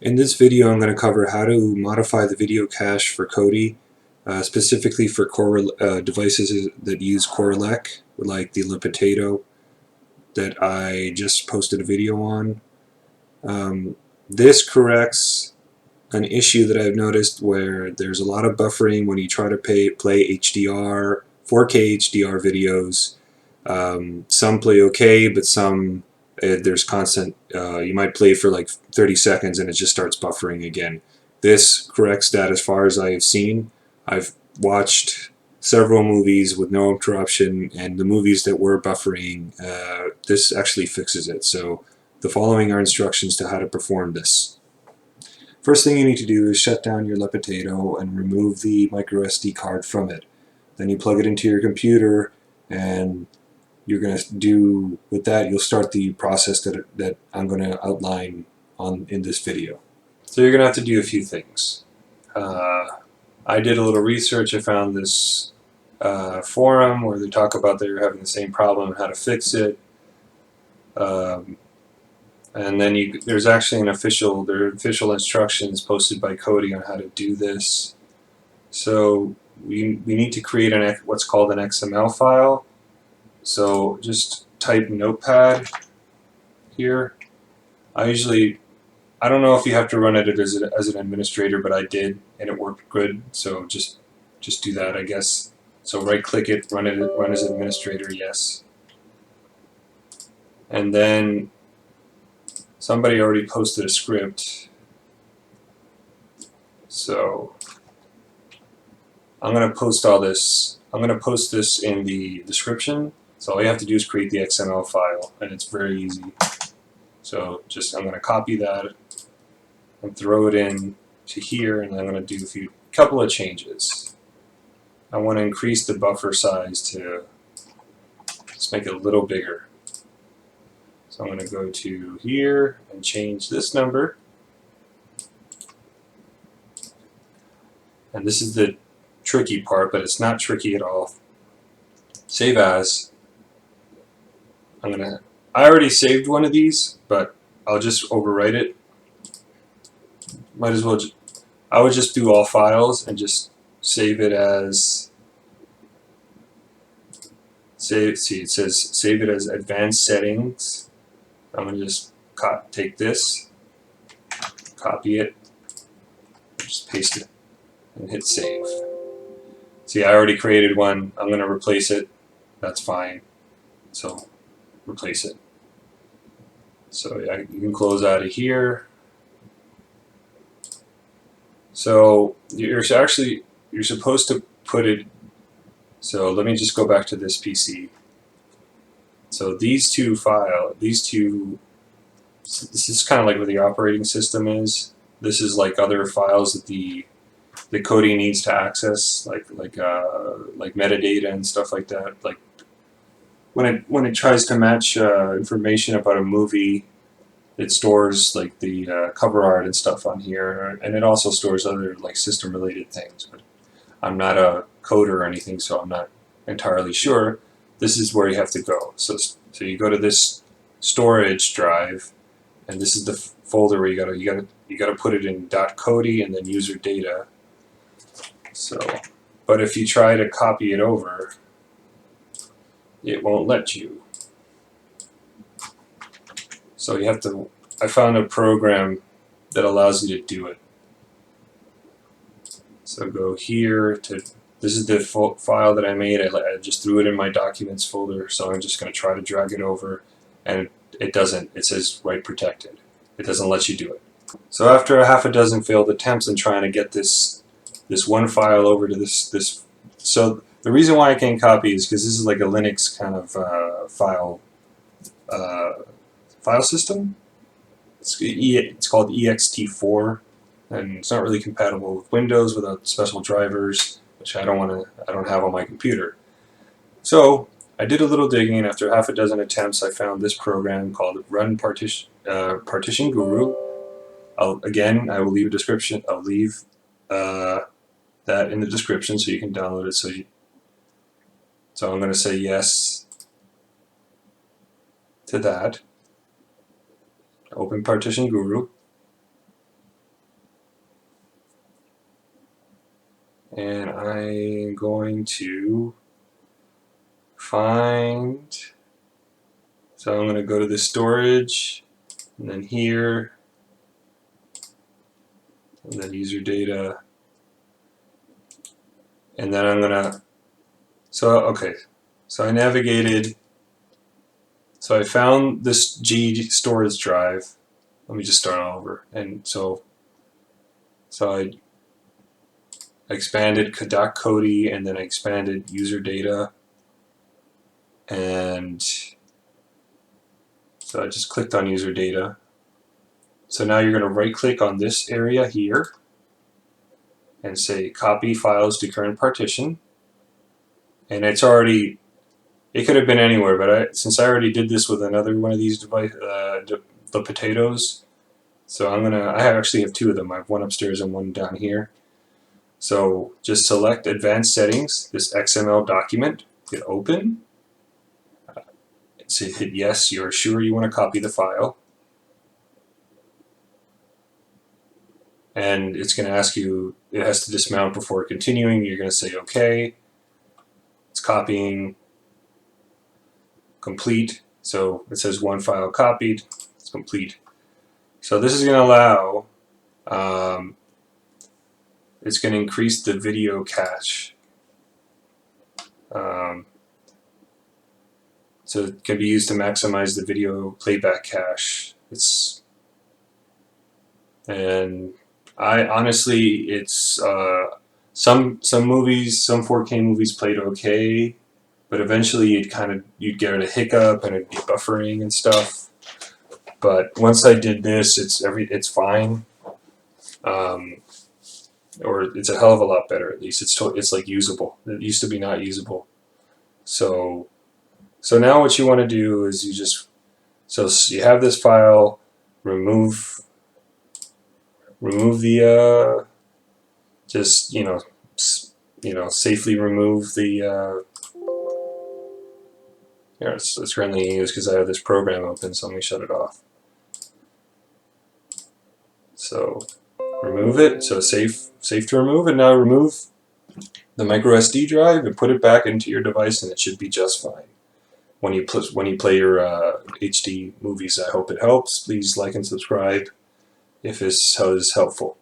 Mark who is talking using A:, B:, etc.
A: In this video I'm going to cover how to modify the video cache for Kodi, specifically for devices that use CoreELEC, like the Le Potato that I just posted a video on. This corrects an issue that I've noticed where there's a lot of buffering when you try to play HDR, 4K HDR videos. Some play okay, but some there's constant, you might play for like 30 seconds and it just starts buffering again. This corrects that as far as I have seen. I've watched several movies with no interruption, and the movies that were buffering, this actually fixes it. So the following are instructions to how to perform this. First thing you need to do is shut down your Le Potato and remove the micro SD card from it. Then you plug it into your computer, and you're going to do with that, you'll start the process that I'm going to outline in this video. So you're going to have to do a few things. I did a little research. I found this forum where they talk about they're having the same problem and how to fix it. And then there's actually there are official instructions posted by Kodi on how to do this. So we need to create what's called an XML file. So just type Notepad here. I don't know if you have to run it as an administrator, but I did, and it worked good. So just do that, I guess. So right click it, run as administrator, yes. And then somebody already posted a script. So I'm going to post all this. I'm going to post this in the description. So all you have to do is create the XML file, and it's very easy. So I'm going to copy that and throw it in to here, and I'm going to do a couple of changes. I want to increase the buffer size to just make it a little bigger. So I'm going to go to here and change this number. And this is the tricky part, but it's not tricky at all. Save as. I already saved one of these, but I'll just overwrite it. Might as well. I would just do all files and just save it as. See, it says save it as advanced settings. I'm gonna just take this, copy it, just paste it, and hit save. See, I already created one. I'm gonna replace it. That's fine. So replace it. So yeah, you can close out of here. So you're supposed to put it. So let me just go back to this PC. So these two this is kind of like what the operating system is. This is like other files that the Kodi needs to access, like metadata and stuff like that. Like when it tries to match information about a movie, it stores like the cover art and stuff on here, and it also stores other like system related things. But I'm not a coder or anything, so I'm not entirely sure. This is where you have to go. So you go to this storage drive, and this is the folder where you gotta put it in .kodi and then user data. So, but if you try to copy it over, it won't let you. So you have to. I found a program that allows you to do it. So go here to. This is the file that I made. I just threw it in my documents folder. So I'm just going to try to drag it over, and it doesn't. It says write protected. It doesn't let you do it. So after a half a dozen failed attempts in trying to get this one file over to this. So the reason why I can't copy is because this is like a Linux kind of file system. It's called ext4, and it's not really compatible with Windows without special drivers, which I don't have on my computer. So I did a little digging, and after half a dozen attempts, I found this program called Run Partition Guru. Again, I will leave a description. I'll leave that in the description so you can download it. So I'm going to say yes to that. Open Partition Guru. and I'm going to find, so I'm going to go to the storage, and then here, and then user data, and then I'm going to, so okay, so I navigated, so I found this G storage drive. Let me just start all over. And so I expanded Kodi, and then I expanded user data, and so I just clicked on user data. So now you're going to right click on this area here and say copy files to current partition, and it's already, it could have been anywhere, but since I already did this with another one of these device, the potatoes, so I actually have two of them. I have one upstairs and one down here. So just select advanced settings, this XML document, hit open, so hit yes, you're sure you want to copy the file, and it's going to ask you, it has to dismount before continuing. You're going to say okay, it's copying, complete, so it says one file copied, it's complete. So this is going to allow, it's going to increase the video cache. So it can be used to maximize the video playback cache. And I honestly, it's some movies, some 4K movies played okay, but eventually you'd get a hiccup and it'd be buffering and stuff. But once I did this, it's fine. Or it's a hell of a lot better. At least it's like usable. It used to be not usable. So now what you want to do is you have this file, remove the just safely remove the here, it's currently used because I have this program open, so let me shut it off. So remove it, so safe to remove, and now remove the micro SD drive and put it back into your device, and it should be just fine. When you play your HD movies, I hope it helps. Please like and subscribe if this is helpful.